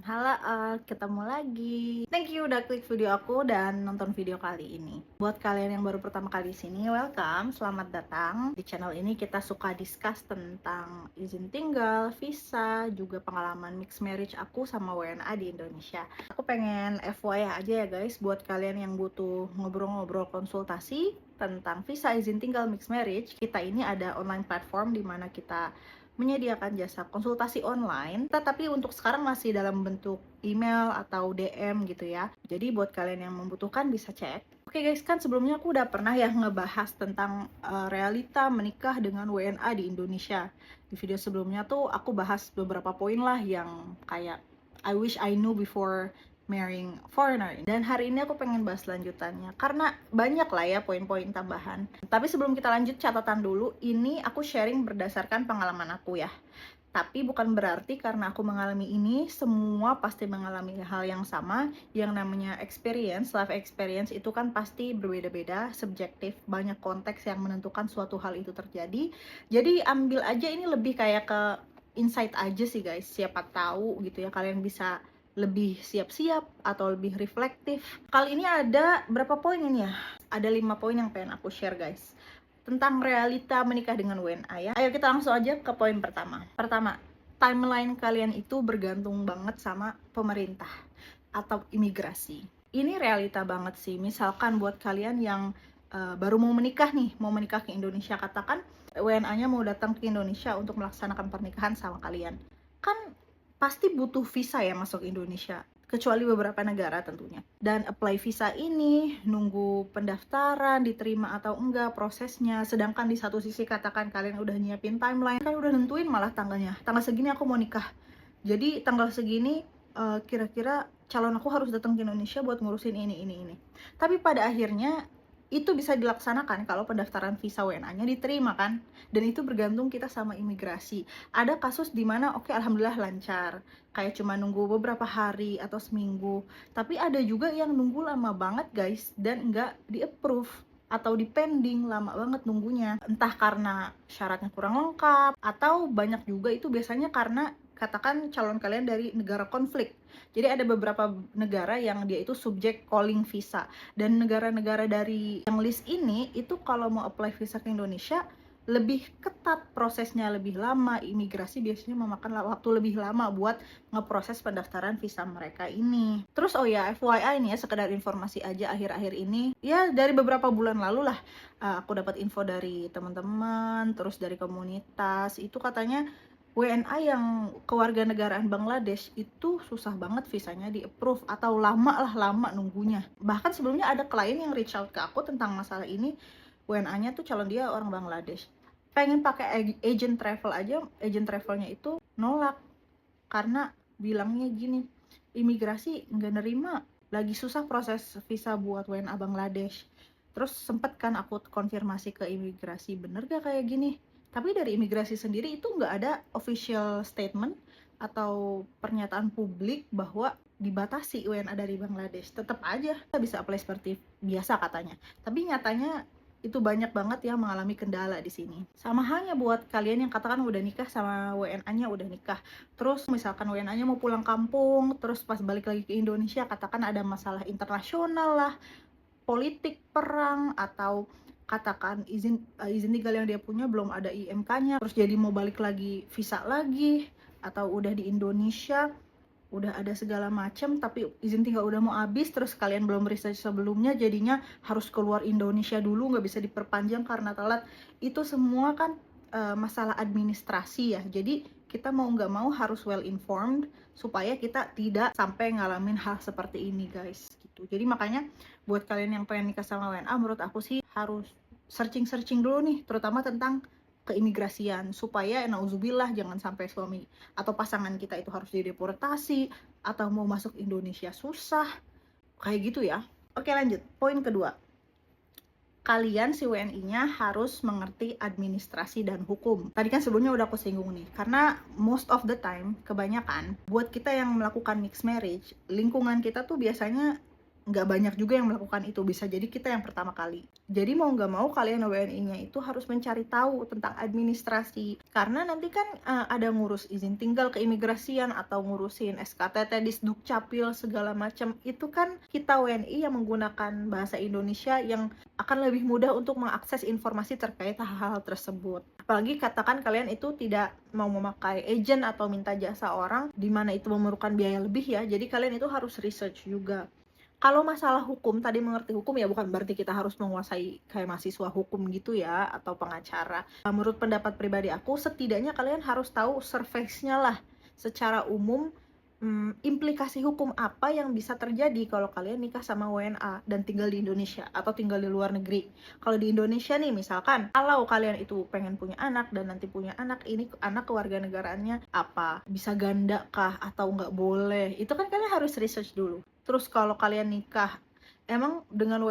Halo, ketemu lagi. Thank you udah klik video aku dan nonton video kali ini. Buat kalian yang baru pertama kali di sini, welcome, selamat datang. Di channel ini kita suka discuss tentang izin tinggal, visa, juga pengalaman mixed marriage aku sama WNA di Indonesia. Aku pengen FYI aja ya guys, buat kalian yang butuh ngobrol-ngobrol konsultasi tentang visa izin tinggal mixed marriage, kita ini ada online platform di mana kita menyediakan jasa konsultasi online, tetapi untuk sekarang masih dalam bentuk email atau DM gitu ya. Jadi buat kalian yang membutuhkan bisa cek. Oke guys, kan sebelumnya aku udah pernah ya ngebahas tentang realita menikah dengan WNA di Indonesia. Di video sebelumnya tuh aku bahas beberapa poin lah yang kayak I wish I knew before marrying foreigner. Dan hari ini aku pengen bahas lanjutannya karena banyak lah ya poin-poin tambahan. Tapi sebelum kita lanjut, catatan dulu, ini aku sharing berdasarkan pengalaman aku ya. Tapi bukan berarti karena aku mengalami ini, semua pasti mengalami hal yang sama. Yang namanya experience, life experience itu kan pasti berbeda-beda, subjektif, banyak konteks yang menentukan suatu hal itu terjadi. Jadi ambil aja ini lebih kayak ke insight aja sih guys, siapa tahu gitu ya kalian bisa lebih siap-siap atau lebih reflektif. Kali ini ada berapa poin ini ya? Ada 5 poin yang pengen aku share guys tentang realita menikah dengan WNA ya. Ayo kita langsung aja ke poin pertama. Pertama, timeline kalian itu bergantung banget sama pemerintah atau imigrasi. Ini realita banget sih. Misalkan buat kalian yang baru mau menikah nih, mau menikah ke Indonesia, katakan WNA-nya mau datang ke Indonesia untuk melaksanakan pernikahan sama kalian. Kan pasti butuh visa ya masuk Indonesia, kecuali beberapa negara tentunya. Dan apply visa ini, nunggu pendaftaran, diterima atau enggak prosesnya. Sedangkan di satu sisi katakan kalian udah nyiapin timeline, kan udah nentuin malah tanggalnya. Tanggal segini aku mau nikah. Jadi tanggal segini kira-kira calon aku harus datang ke Indonesia buat ngurusin ini. Tapi pada akhirnya itu bisa dilaksanakan kalau pendaftaran visa WNA-nya diterima kan, dan itu bergantung kita sama imigrasi. Ada kasus dimana oke, alhamdulillah lancar, kayak cuma nunggu beberapa hari atau seminggu, tapi ada juga yang nunggu lama banget guys dan nggak di approve atau di pending, lama banget nunggunya, entah karena syaratnya kurang lengkap atau banyak juga itu biasanya karena katakan calon kalian dari negara konflik. Jadi ada beberapa negara yang dia itu subjek calling visa, dan negara-negara dari yang list ini itu kalau mau apply visa ke Indonesia lebih ketat prosesnya, lebih lama, imigrasi biasanya memakan waktu lebih lama buat ngeproses pendaftaran visa mereka ini. Terus oh ya FYI nih ya, sekedar informasi aja, akhir-akhir ini ya dari beberapa bulan lalu lah aku dapat info dari teman-teman, terus dari komunitas, itu katanya WNA yang kewarganegaraan Bangladesh itu susah banget visanya di approve atau lama nunggunya. Bahkan sebelumnya ada klien yang reach out ke aku tentang masalah ini, WNA-nya tuh calon dia orang Bangladesh. Pengen pakai agent travel aja, agent travelnya itu nolak karena bilangnya gini, imigrasi nggak nerima, lagi susah proses visa buat WNA Bangladesh. Terus sempet kan aku konfirmasi ke imigrasi, bener gak kayak gini? Tapi dari imigrasi sendiri itu nggak ada official statement atau pernyataan publik bahwa dibatasi WNA dari Bangladesh. Tetap aja kita bisa apply seperti biasa katanya. Tapi nyatanya itu banyak banget yang mengalami kendala di sini. Sama halnya buat kalian yang katakan udah nikah sama WNA-nya udah nikah. Terus misalkan WNA-nya mau pulang kampung, terus pas balik lagi ke Indonesia katakan ada masalah internasional lah, politik, perang, atau katakan izin tinggal yang dia punya belum ada IMK-nya, terus jadi mau balik lagi visa lagi, atau udah di Indonesia udah ada segala macam tapi izin tinggal udah mau habis, terus kalian belum research sebelumnya jadinya harus keluar Indonesia dulu, nggak bisa diperpanjang karena telat. Itu semua kan masalah administrasi ya. Jadi kita mau nggak mau harus well informed supaya kita tidak sampai ngalamin hal seperti ini guys gitu. Jadi makanya buat kalian yang pengen nikah sama WNA, menurut aku sih harus searching dulu nih, terutama tentang keimigrasian, supaya nauzubillah jangan sampai suami atau pasangan kita itu harus dideportasi atau mau masuk Indonesia susah kayak gitu ya. Oke lanjut, poin kedua, kalian si WNI-nya harus mengerti administrasi dan hukum. Tadi kan sebelumnya udah aku singgung nih, karena most of the time, kebanyakan buat kita yang melakukan mixed marriage, lingkungan kita tuh biasanya nggak banyak juga yang melakukan itu, bisa jadi kita yang pertama kali. Jadi mau nggak mau kalian WNI-nya itu harus mencari tahu tentang administrasi, karena nanti kan ada ngurus izin tinggal keimigrasian atau ngurusin SKTT, Disdukcapil segala macam. Itu kan kita WNI yang menggunakan bahasa Indonesia yang akan lebih mudah untuk mengakses informasi terkait hal-hal tersebut. Apalagi katakan kalian itu tidak mau memakai agent atau minta jasa orang, di mana itu memerlukan biaya lebih ya. Jadi kalian itu harus research juga. Kalau masalah hukum, tadi mengerti hukum ya bukan berarti kita harus menguasai kayak mahasiswa hukum gitu ya, atau pengacara. Menurut pendapat pribadi aku, setidaknya kalian harus tahu surface-nya lah secara umum, implikasi hukum apa yang bisa terjadi kalau kalian nikah sama WNA dan tinggal di Indonesia atau tinggal di luar negeri. Kalau di Indonesia nih misalkan, kalau kalian itu pengen punya anak dan nanti punya anak, ini anak kewarganegaraannya apa? Bisa ganda kah atau nggak boleh? Itu kan kalian harus research dulu. Terus kalau kalian nikah, emang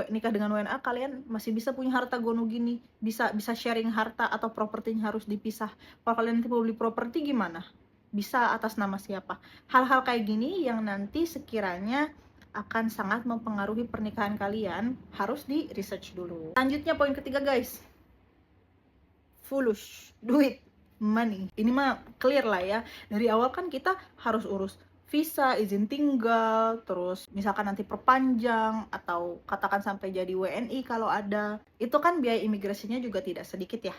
nikah dengan WNA kalian masih bisa punya harta gono gini, bisa sharing harta atau propertinya harus dipisah. Kalau kalian nanti mau beli properti gimana? Bisa atas nama siapa? Hal-hal kayak gini yang nanti sekiranya akan sangat mempengaruhi pernikahan kalian, harus di research dulu. Selanjutnya poin ketiga guys, fulus, duit, money. Ini mah clear lah ya, dari awal kan kita harus urus visa, izin tinggal, terus misalkan nanti perpanjang atau katakan sampai jadi WNI kalau ada, itu kan biaya imigrasinya juga tidak sedikit ya,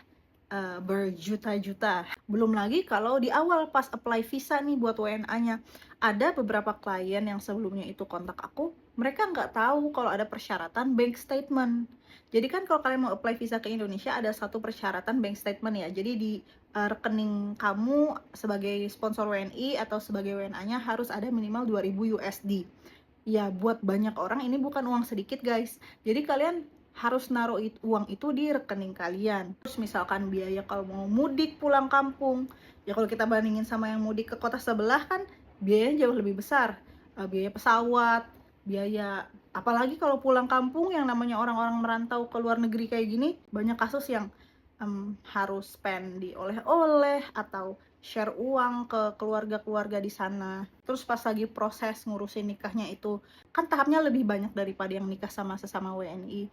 berjuta-juta. Belum lagi kalau di awal pas apply visa nih buat WNA-nya, ada beberapa klien yang sebelumnya itu kontak aku, mereka nggak tahu kalau ada persyaratan bank statement. Jadi kan kalau kalian mau apply visa ke Indonesia ada satu persyaratan bank statement ya. Jadi di rekening kamu sebagai sponsor WNI atau sebagai WNA-nya harus ada minimal 2000 USD. Ya buat banyak orang ini bukan uang sedikit guys. Jadi kalian harus naruh uang itu di rekening kalian. Terus misalkan biaya kalau mau mudik pulang kampung, ya kalau kita bandingin sama yang mudik ke kota sebelah kan biayanya jauh lebih besar. Biaya pesawat, biaya apalagi kalau pulang kampung yang namanya orang-orang merantau ke luar negeri kayak gini, banyak kasus yang harus spend di oleh-oleh atau share uang ke keluarga-keluarga di sana. Terus pas lagi proses ngurusin nikahnya itu kan tahapnya lebih banyak daripada yang nikah sama sesama WNI.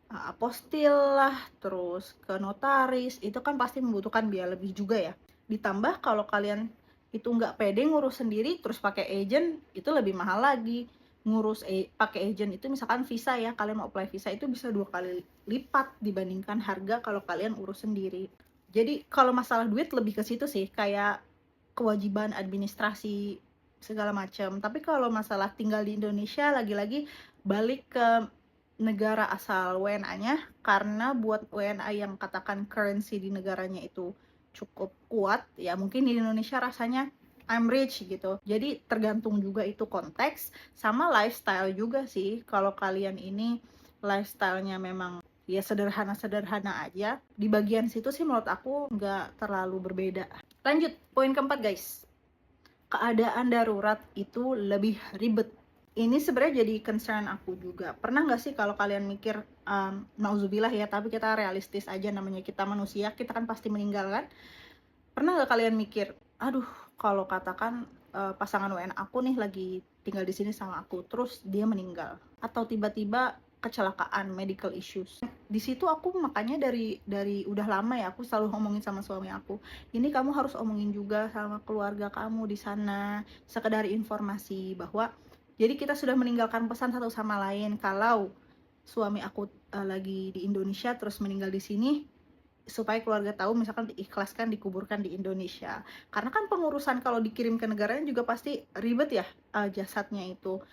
Apostil lah, terus ke notaris, itu kan pasti membutuhkan biaya lebih juga ya. Ditambah kalau kalian itu nggak pede ngurus sendiri terus pakai agent, itu lebih mahal lagi. Ngurus pakai agent itu misalkan visa ya, kalian mau apply visa itu bisa 2 kali lipat dibandingkan harga kalau kalian urus sendiri. Jadi kalau masalah duit lebih ke situ sih, kayak kewajiban administrasi segala macam. Tapi kalau masalah tinggal di Indonesia, lagi-lagi balik ke negara asal WNA-nya, karena buat WNA yang katakan currency di negaranya itu cukup kuat ya, mungkin di Indonesia rasanya I'm rich gitu. Jadi tergantung juga itu konteks sama lifestyle juga sih. Kalau kalian ini lifestyle-nya memang ya sederhana-sederhana aja, di bagian situ sih menurut aku nggak terlalu berbeda. Lanjut, poin keempat guys. Keadaan darurat itu lebih ribet. Ini sebenarnya jadi concern aku juga. Pernah nggak sih kalau kalian mikir, nauzubillah ya, tapi kita realistis aja, namanya kita manusia, kita kan pasti meninggal kan. Pernah nggak kalian mikir, aduh kalau katakan pasangan WN aku nih lagi tinggal di sini sama aku, terus dia meninggal atau tiba-tiba kecelakaan, medical issues. Di situ aku makanya dari udah lama ya aku selalu ngomongin sama suami aku, ini kamu harus omongin juga sama keluarga kamu di sana, sekedar informasi bahwa jadi kita sudah meninggalkan pesan satu sama lain. Kalau suami aku lagi di Indonesia terus meninggal di sini, supaya keluarga tahu misalkan diikhlaskan dikuburkan di Indonesia. Karena kan pengurusan kalau dikirim ke negaranya juga pasti ribet ya, jasadnya itu.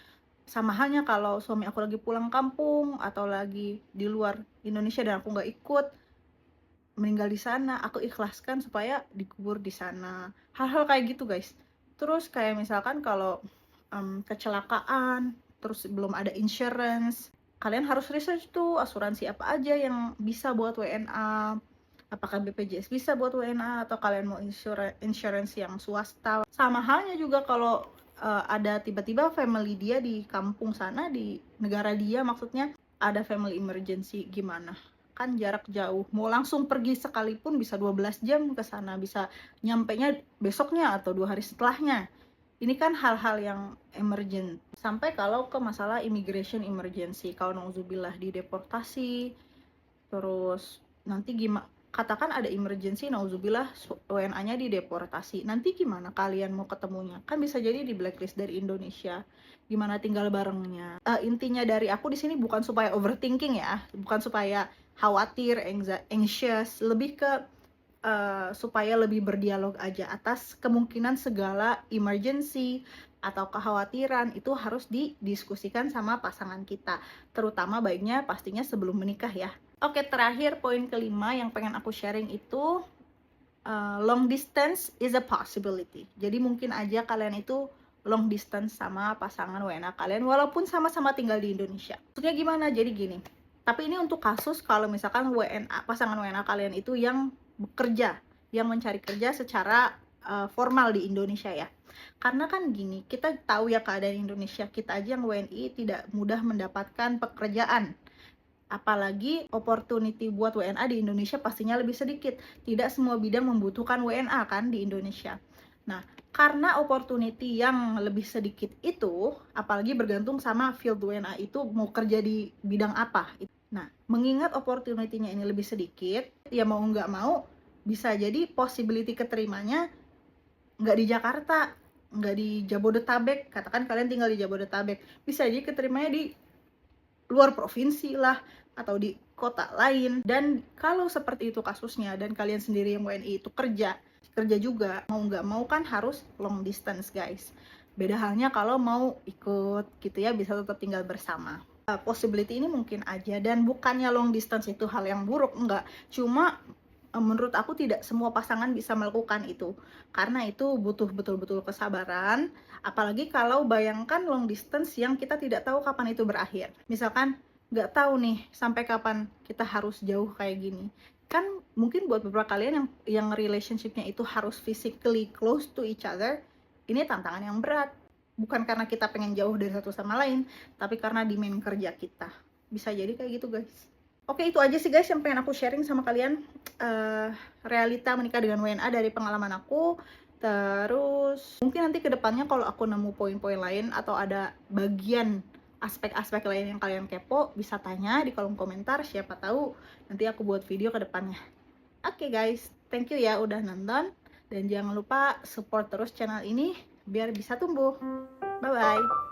Sama halnya kalau suami aku lagi pulang kampung atau lagi di luar Indonesia dan aku nggak ikut, meninggal di sana, aku ikhlaskan supaya dikubur di sana. Hal-hal kayak gitu guys. Terus kayak misalkan kalau kecelakaan, terus belum ada insurance, kalian harus research tuh asuransi apa aja yang bisa buat WNA. Apakah BPJS bisa buat WNA atau kalian mau insurance yang swasta. Sama halnya juga kalau ada tiba-tiba family dia di kampung sana, di negara dia maksudnya, ada family emergency, gimana? Kan jarak jauh, mau langsung pergi sekalipun bisa 12 jam ke sana, bisa nyampenya besoknya atau 2 hari setelahnya. Ini kan hal-hal yang emergent. Sampai kalau ke masalah immigration emergency, kalau nauzubillah dideportasi, terus nanti gimana, katakan ada emergency, nauzubillah WNA-nya dideportasi, nanti gimana kalian mau ketemunya? Kan bisa jadi di blacklist dari Indonesia, gimana tinggal barengnya. Intinya dari aku di sini bukan supaya overthinking ya, bukan supaya khawatir, anxious, lebih ke supaya lebih berdialog aja atas kemungkinan segala emergency atau kekhawatiran itu harus didiskusikan sama pasangan kita, terutama baiknya pastinya sebelum menikah ya. Oke, terakhir poin kelima yang pengen aku sharing itu long distance is a possibility. Jadi mungkin aja kalian itu long distance sama pasangan WNA kalian walaupun sama-sama tinggal di Indonesia. Maksudnya gimana? Jadi gini, tapi ini untuk kasus kalau misalkan pasangan WNA kalian itu yang bekerja, yang mencari kerja secara formal di Indonesia ya. Karena kan gini, kita tahu ya keadaan Indonesia, kita aja yang WNI tidak mudah mendapatkan pekerjaan. Apalagi opportunity buat WNA di Indonesia pastinya lebih sedikit. Tidak semua bidang membutuhkan WNA kan di Indonesia. Nah, karena opportunity yang lebih sedikit itu, apalagi bergantung sama field WNA itu mau kerja di bidang apa. Nah, mengingat opportunity-nya ini lebih sedikit, ya mau nggak mau, bisa jadi possibility keterimanya nggak di Jakarta, nggak di Jabodetabek. Katakan kalian tinggal di Jabodetabek, bisa jadi keterimanya di luar provinsi lah, atau di kota lain. Dan kalau seperti itu kasusnya, dan kalian sendiri yang WNI itu kerja juga, mau nggak mau kan harus long distance guys. Beda halnya kalau mau ikut gitu ya, bisa tetap tinggal bersama. Possibility ini mungkin aja, dan bukannya long distance itu hal yang buruk, enggak. Cuma menurut aku tidak semua pasangan bisa melakukan itu, karena itu butuh betul-betul kesabaran. Apalagi kalau bayangkan long distance yang kita tidak tahu kapan itu berakhir. Misalkan nggak tahu nih sampai kapan kita harus jauh kayak gini. Kan mungkin buat beberapa kalian yang relationship-nya itu harus physically close to each other, ini tantangan yang berat. Bukan karena kita pengen jauh dari satu sama lain, tapi karena demand kerja kita. Bisa jadi kayak gitu guys. Oke, itu aja sih guys yang pengen aku sharing sama kalian. Realita menikah dengan WNA dari pengalaman aku. Terus mungkin nanti kedepannya kalau aku nemu poin-poin lain atau ada bagian aspek-aspek lain yang kalian kepo, bisa tanya di kolom komentar. Siapa tahu nanti aku buat video ke depannya. Oke guys, thank you ya udah nonton. Dan jangan lupa support terus channel ini biar bisa tumbuh. Bye-bye.